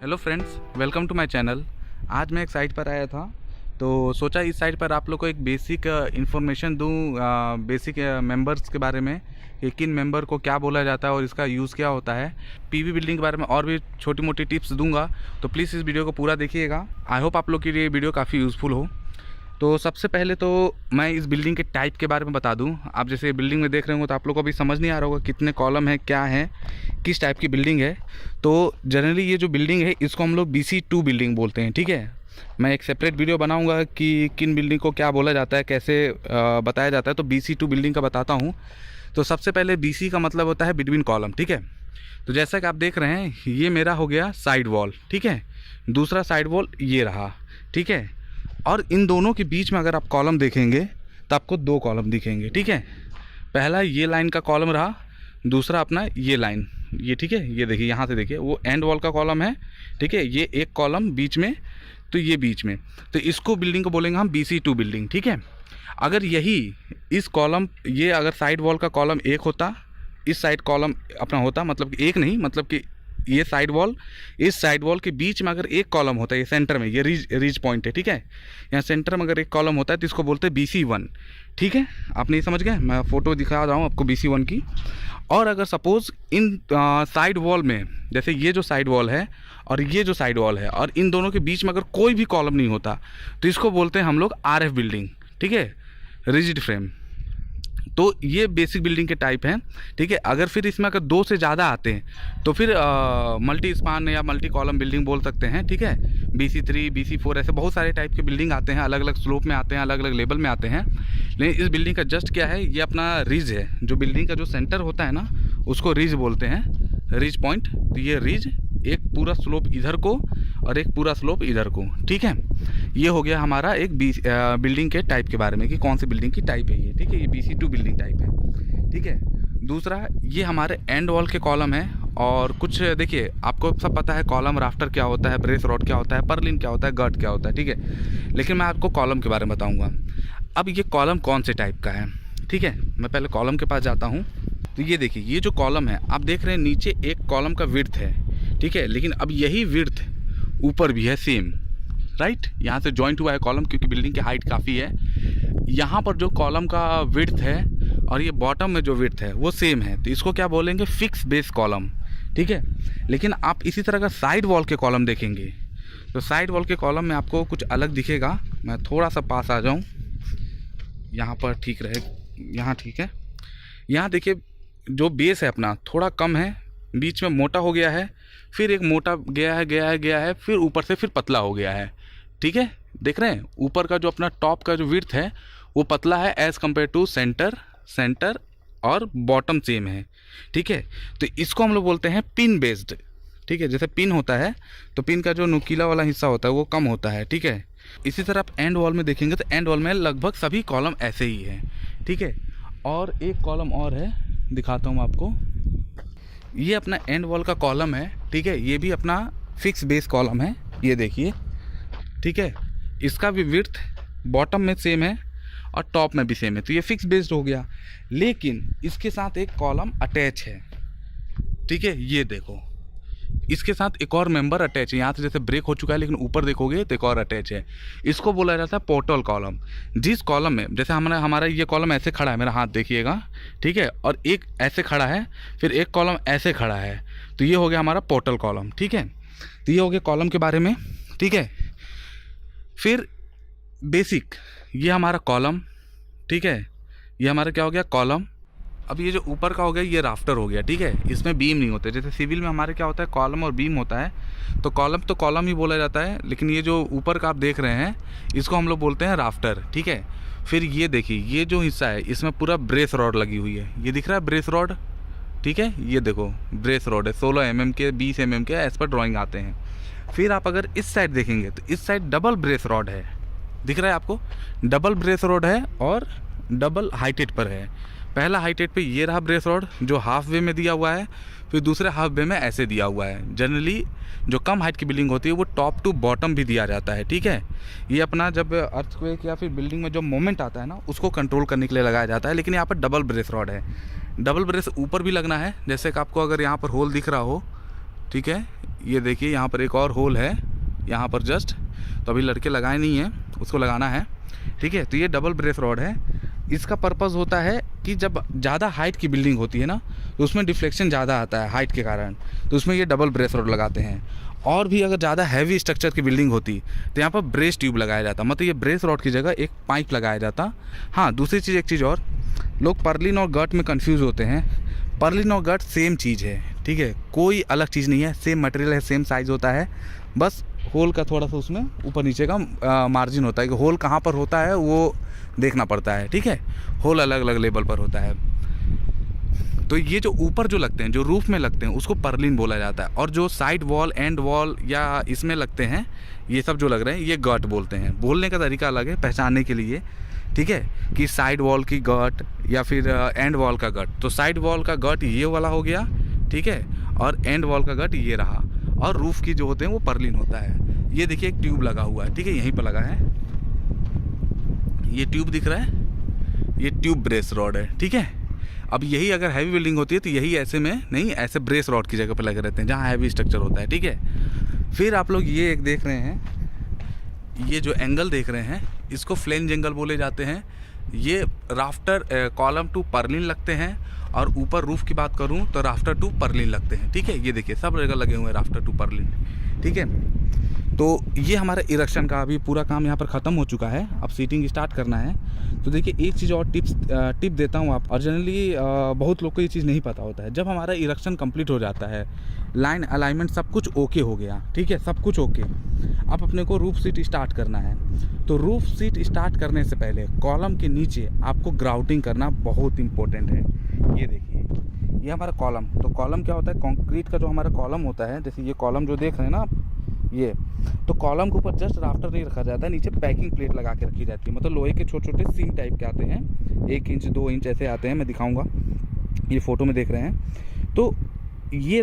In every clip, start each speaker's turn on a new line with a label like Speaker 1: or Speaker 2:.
Speaker 1: Hello friends, welcome to my channel. आज मैं एक साइट पर आया था, तो सोचा इस साइट पर आप लोग को एक बेसिक इन्फॉर्मेशन दूं, बेसिक मेंबर्स के बारे में कि किन मेंबर को क्या बोला जाता है और इसका यूज़ क्या होता है। पीवी बिल्डिंग के बारे में और भी छोटी मोटी टिप्स दूंगा, तो प्लीज़ इस वीडियो को पूरा देखिएगा। आई होप आप लोग के लिए वीडियो काफ़ी यूज़फुल हो। तो सबसे पहले तो मैं इस बिल्डिंग के टाइप के बारे में बता दूं। आप जैसे बिल्डिंग में देख रहे होंगे तो आप लोग को अभी समझ नहीं आ रहा होगा कितने कॉलम है, क्या है, किस टाइप की बिल्डिंग है। तो जनरली ये जो बिल्डिंग है इसको हम लोग BC2 बिल्डिंग बोलते हैं, ठीक है। मैं एक सेपरेट वीडियो बनाऊंगा कि किन बिल्डिंग को क्या बोला जाता है, कैसे बताया जाता है। तो BC2 बिल्डिंग का बताता हूँ। तो सबसे पहले BC का मतलब होता है बिटवीन कॉलम, ठीक है। तो जैसा कि आप देख रहे हैं ये मेरा हो गया साइड वॉल, ठीक है। दूसरा साइड वॉल ये रहा, ठीक है। और इन दोनों के बीच में अगर आप कॉलम देखेंगे तो आपको दो कॉलम दिखेंगे, ठीक है। पहला ये लाइन का कॉलम रहा, दूसरा अपना ये लाइन, ये, ठीक है। ये देखिए, यहाँ से देखिए वो एंड वॉल का कॉलम है, ठीक है। ये एक कॉलम बीच में, तो ये बीच में, तो इसको बिल्डिंग को बोलेंगे हम BC2 बिल्डिंग, ठीक है। अगर यही इस कॉलम, ये अगर साइड वॉल का कॉलम एक होता, इस साइड कॉलम अपना होता, मतलब कि एक नहीं, मतलब कि ये साइड वॉल, इस साइड वॉल के बीच में अगर एक कॉलम होता है, ये सेंटर में, ये रीज पॉइंट है, ठीक है। यहाँ सेंटर में अगर एक कॉलम होता है तो इसको बोलते हैं BC1, ठीक है। आप नहीं समझ गए, मैं फ़ोटो दिखा रहा हूँ आपको BC1 की। और अगर सपोज़ इन साइड वॉल में, जैसे ये जो साइड वॉल है और ये जो साइड वॉल है, और इन दोनों के बीच में अगर कोई भी कॉलम नहीं होता तो इसको बोलते हैं हम लोग RF बिल्डिंग, ठीक है, रिजिड फ्रेम। तो ये बेसिक बिल्डिंग के टाइप हैं, ठीक है। अगर फिर इसमें अगर दो से ज़्यादा आते हैं तो फिर मल्टी स्पान या मल्टी कॉलम बिल्डिंग बोल सकते हैं, ठीक है। BC3, BC4 ऐसे बहुत सारे टाइप के बिल्डिंग आते हैं, अलग अलग स्लोप में आते हैं, अलग अलग लेवल में आते हैं। लेकिन इस बिल्डिंग का जस्ट क्या है, ये अपना रिज है, जो बिल्डिंग का जो सेंटर होता है ना उसको रिज बोलते हैं, रिज पॉइंट। तो ये रिज एक पूरा स्लोप इधर को और एक पूरा स्लोप इधर को, ठीक है। ये हो गया हमारा एक बिल्डिंग के टाइप के बारे में कि कौन सी बिल्डिंग की टाइप है ये, ठीक है। ये BC2 बिल्डिंग टाइप है, ठीक है। दूसरा, ये हमारे एंड वॉल के कॉलम है। और कुछ देखिए, आपको सब पता है कॉलम राफ्टर क्या होता है, ब्रेस रॉड क्या होता है, पर्लिन क्या होता है, गर्ट क्या होता है, ठीक है। लेकिन मैं आपको कॉलम के बारे में बताऊँगा। अब ये कॉलम कौन से टाइप का है, ठीक है। मैं पहले कॉलम के पास जाता हूँ। तो ये देखिए, ये जो कॉलम है आप देख रहे हैं, नीचे एक कॉलम का विड्थ है, ठीक है। लेकिन अब यही विड्थ ऊपर भी है सेम, राइट। यहाँ से जॉइंट हुआ है कॉलम, क्योंकि बिल्डिंग की हाइट काफ़ी है। यहाँ पर जो कॉलम का विड्थ है और ये बॉटम में जो विड्थ है वो सेम है, तो इसको क्या बोलेंगे, फिक्स बेस कॉलम, ठीक है। लेकिन आप इसी तरह का साइड वॉल के कॉलम देखेंगे तो साइड वॉल के कॉलम में आपको कुछ अलग दिखेगा। मैं थोड़ा सा पास आ जाऊँ, यहाँ पर ठीक रहे, यहाँ ठीक है। यहाँ देखिए, जो बेस है अपना थोड़ा कम है, बीच में मोटा हो गया है, फिर एक मोटा गया है, फिर ऊपर से फिर पतला हो गया है, ठीक है। देख रहे हैं, ऊपर का जो अपना टॉप का जो विड्थ है वो पतला है एज़ कम्पेयर टू सेंटर और बॉटम सेम है, ठीक है। तो इसको हम लोग बोलते हैं पिन बेस्ड, ठीक है। जैसे पिन होता है तो पिन का जो नुकीला वाला हिस्सा होता है वो कम होता है, ठीक है। इसी तरह आप एंड वॉल में देखेंगे तो एंड वॉल में लगभग सभी कॉलम ऐसे ही है, ठीक है। और एक कॉलम और है, दिखाता हूँ आपको। ये अपना एंड वॉल का कॉलम है, ठीक है। ये भी अपना फिक्स बेस कॉलम है, ये देखिए, ठीक है। इसका भी विड्थ बॉटम में सेम है और टॉप में भी सेम है, तो ये फिक्स बेस्ड हो गया। लेकिन इसके साथ एक कॉलम अटैच है, ठीक है। ये देखो, इसके साथ एक और मेंबर अटैच है। यहाँ से जैसे ब्रेक हो चुका है, लेकिन ऊपर देखोगे तो एक और अटैच है। इसको बोला जाता है पोर्टल कॉलम। जिस कॉलम में, जैसे हमारा ये कॉलम ऐसे खड़ा है, मेरा हाथ देखिएगा, ठीक है, और एक ऐसे खड़ा है, फिर एक कॉलम ऐसे खड़ा है, तो ये हो गया हमारा पोर्टल कॉलम, ठीक है। तो ये हो गया कॉलम के बारे में, ठीक है। फिर बेसिक, ये हमारा कॉलम, ठीक है। ये हमारा क्या हो गया, कॉलम। अब ये जो ऊपर का हो गया ये राफ्टर हो गया, ठीक है। इसमें बीम नहीं होते, जैसे सिविल में हमारे क्या होता है, कॉलम और बीम होता है। तो कॉलम ही बोला जाता है, लेकिन ये जो ऊपर का आप देख रहे हैं इसको हम लोग बोलते हैं राफ्टर, ठीक है। फिर ये देखिए, ये जो हिस्सा है इसमें पूरा ब्रेस रॉड लगी हुई है, ये दिख रहा है ब्रेस रॉड, ठीक है। ये देखो ब्रेस रॉड है, 16 mm के, 20 mm के, एज पर ड्राइंग आते हैं। फिर आप अगर इस साइड देखेंगे तो इस साइड डबल ब्रेस रॉड है, दिख रहा है आपको, डबल ब्रेस रॉड है और डबल हाइटेड पर है। पहला हाइटेड पे ये रहा ब्रेस रॉड जो हाफ वे में दिया हुआ है, फिर दूसरे हाफ वे में ऐसे दिया हुआ है। जनरली जो कम हाइट की बिल्डिंग होती है वो टॉप टू बॉटम भी दिया जाता है, ठीक है। ये अपना जब अर्थक्वेक या फिर बिल्डिंग में जो मोमेंट आता है ना उसको कंट्रोल करने के लिए लगाया जाता है। लेकिन यहाँ पर डबल ब्रेस रॉड है, डबल ब्रेस ऊपर भी लगना है, जैसे कि आपको अगर यहाँ पर होल दिख रहा हो, ठीक है, ये देखिए यहाँ पर एक और होल है यहाँ पर जस्ट, तो अभी लड़के लगाए नहीं हैं, उसको लगाना है। ठीक है, तो ये डबल ब्रेस रॉड है। इसका पर्पज़ होता है कि जब ज़्यादा हाइट की बिल्डिंग होती है ना, तो उसमें डिफ्लेक्शन ज़्यादा आता है हाइट के कारण, तो उसमें ये डबल ब्रेस रॉड लगाते हैं। और भी अगर ज़्यादा हैवी स्ट्रक्चर की बिल्डिंग होती तो यहाँ पर ब्रेस ट्यूब लगाया जाता, मतलब ये ब्रेस रॉड की जगह एक पाइप लगाया जाता। हाँ, दूसरी चीज़, एक चीज़ और, लोग पर्लिन और गट में कंफ्यूज होते हैं। पर्लिन और गट सेम चीज़ है, ठीक है, कोई अलग चीज़ नहीं है, सेम मटेरियल है, सेम साइज़ होता है, बस होल का थोड़ा सा उसमें ऊपर नीचे का मार्जिन होता है कि होल कहाँ पर होता है वो देखना पड़ता है। ठीक है, होल अलग अलग लेवल पर होता है। तो ये जो ऊपर जो लगते हैं, जो रूफ में लगते हैं, उसको पर्लिन बोला जाता है, और जो साइड वॉल, एंड वॉल या इसमें लगते हैं, ये सब जो लग रहे हैं, ये गट बोलते हैं। बोलने का तरीका अलग है पहचानने के लिए, ठीक है, कि साइड वॉल की गट या फिर एंड वॉल का गट। तो साइड वॉल का गट ये वाला हो गया, ठीक है, और एंड वॉल का गट ये रहा, और रूफ की जो होते हैं वो पर्लिन होता है। ये देखिए एक ट्यूब लगा हुआ है, ठीक है, यहीं पर लगा है, ये ट्यूब दिख रहा है, ये ट्यूब ब्रेस रॉड है। ठीक है, अब यही अगर हैवी बिल्डिंग होती है तो यही ऐसे में नहीं, ऐसे ब्रेस रॉड की जगह पर लगे रहते हैं जहाँ हैवी स्ट्रक्चर होता है। ठीक है, फिर आप लोग ये एक देख रहे हैं, ये जो एंगल देख रहे हैं, इसको फ्लेंज एंगल बोले जाते हैं। ये राफ्टर कॉलम टू पर्लिन लगते हैं, और ऊपर रूफ की बात करूं तो राफ्टर टू पर्लिन लगते हैं। ठीक है, ये देखिए सब जगह लगे हुए हैं राफ्टर टू पर्लिन। ठीक है, तो ये हमारा इरेक्शन का अभी पूरा काम यहाँ पर ख़त्म हो चुका है, अब सीटिंग स्टार्ट करना है। तो देखिए एक चीज़ और टिप देता हूँ आप, और जनरली बहुत लोग को ये चीज़ नहीं पता होता है। जब हमारा इरेक्शन कंप्लीट हो जाता है, लाइन अलाइनमेंट सब कुछ ओके हो गया, ठीक है, सब कुछ ओके, अब अपने को रूफ सीट स्टार्ट करना है। तो रूफ सीट स्टार्ट करने से पहले कॉलम के नीचे आपको ग्राउटिंग करना बहुत इंपॉर्टेंट है। ये देखिए, ये हमारा कॉलम, तो कॉलम क्या होता है, कंक्रीट का जो हमारा कॉलम होता है, जैसे ये कॉलम जो देख रहे हैं ना आप, ये तो कॉलम के ऊपर जस्ट राफ्टर नहीं रखा जाता है, नीचे पैकिंग प्लेट लगा के रखी जाती है, मतलब लोहे के छोटे छोटे सीन टाइप के आते हैं, 1 इंच 2 इंच ऐसे आते हैं, मैं दिखाऊंगा, ये फ़ोटो में देख रहे हैं। तो ये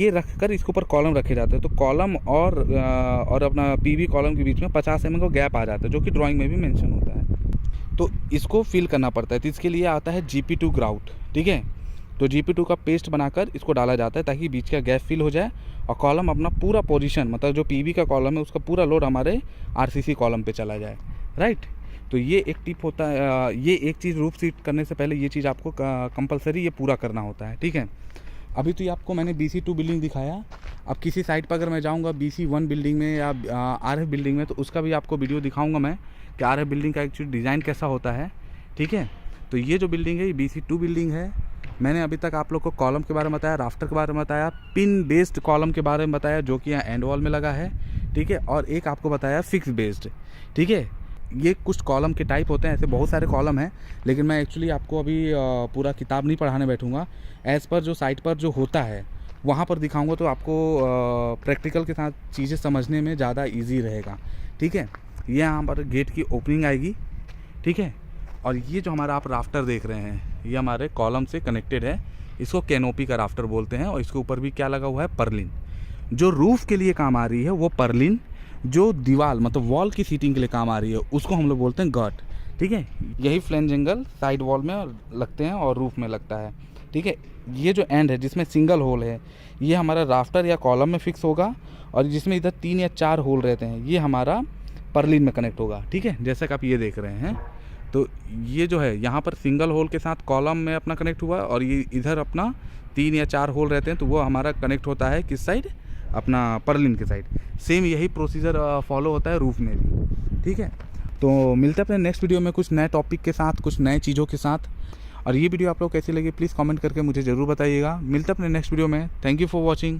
Speaker 1: रख कर इसके ऊपर कॉलम रखे जाते हैं। तो कॉलम और अपना पीवी कॉलम के बीच में 50 mm का गैप आ जाता है, जो कि ड्राइंग में भी मेंशन होता है। तो इसको फिल करना पड़ता है, तो इसके लिए आता है GP2 ग्राउट। ठीक है, तो GP2 का पेस्ट बनाकर इसको डाला जाता है ताकि बीच का गैप फिल हो जाए, और कॉलम अपना पूरा पोजीशन, मतलब जो पीवी का कॉलम है उसका पूरा लोड हमारे RCC कॉलम पे चला जाए। राइट, तो ये एक टिप होता है, ये एक चीज़ रूफ सीट करने से पहले ये चीज़ आपको कंपलसरी ये पूरा करना होता है। ठीक है, अभी तो ये आपको मैंने BC2 बिल्डिंग दिखाया, अब किसी साइट पर अगर मैं जाऊंगा BC1 बिल्डिंग में या RF बिल्डिंग में, तो उसका भी आपको वीडियो दिखाऊंगा मैं कि RF बिल्डिंग का एक्चुअली डिज़ाइन कैसा होता है। ठीक है, तो ये जो बिल्डिंग है ये BC2 बिल्डिंग है। मैंने अभी तक आप लोग को कॉलम के बारे में बताया, राफ्टर के बारे में बताया, पिन बेस्ड कॉलम के बारे में बताया जो कि यहाँ एंड वॉल में लगा है। ठीक है, और एक आपको बताया फिक्स बेस्ड। ठीक है, ये कुछ कॉलम के टाइप होते हैं, ऐसे बहुत सारे कॉलम हैं, लेकिन मैं एक्चुअली आपको अभी पूरा किताब नहीं पढ़ाने बैठूंगा, एज़ पर जो साइट पर जो होता है वहाँ पर दिखाऊंगा, तो आपको प्रैक्टिकल के साथ चीज़ें समझने में ज़्यादा ईजी रहेगा। ठीक है, ये यहाँ पर गेट की ओपनिंग आएगी। ठीक है, और ये जो हमारा आप राफ्टर देख रहे हैं ये हमारे कॉलम से कनेक्टेड है, इसको कैनोपी का राफ्टर बोलते हैं, और इसके ऊपर भी क्या लगा हुआ है, पर्लिन। जो रूफ़ के लिए काम आ रही है वो पर्लिन, जो दीवार मतलब वॉल की सीटिंग के लिए काम आ रही है उसको हम लोग बोलते हैं गट। ठीक है, यही फ्लेंज एंगल साइड वॉल में लगते हैं और रूफ में लगता है। ठीक है, ये जो एंड है जिसमें सिंगल होल है ये हमारा राफ्टर या कॉलम में फिक्स होगा, और जिसमें इधर 3 या 4 होल रहते हैं ये हमारा पर्लिन में कनेक्ट होगा। ठीक है, जैसा कि आप ये देख रहे हैं, तो ये जो है यहाँ पर सिंगल होल के साथ कॉलम में अपना कनेक्ट हुआ, और ये इधर अपना 3 या 4 होल रहते हैं, तो वो हमारा कनेक्ट होता है किस साइड, अपना पर्लिन के साइड। सेम यही प्रोसीजर फॉलो होता है रूफ में भी। ठीक है, तो मिलते हैं अपने नेक्स्ट वीडियो में कुछ नए टॉपिक के साथ, कुछ नए चीज़ों के साथ। और ये वीडियो आप लोग कैसी लगी प्लीज़ कमेंट करके मुझे ज़रूर बताइएगा। मिलते हैं अपने नेक्स्ट वीडियो में। Thank you for watching.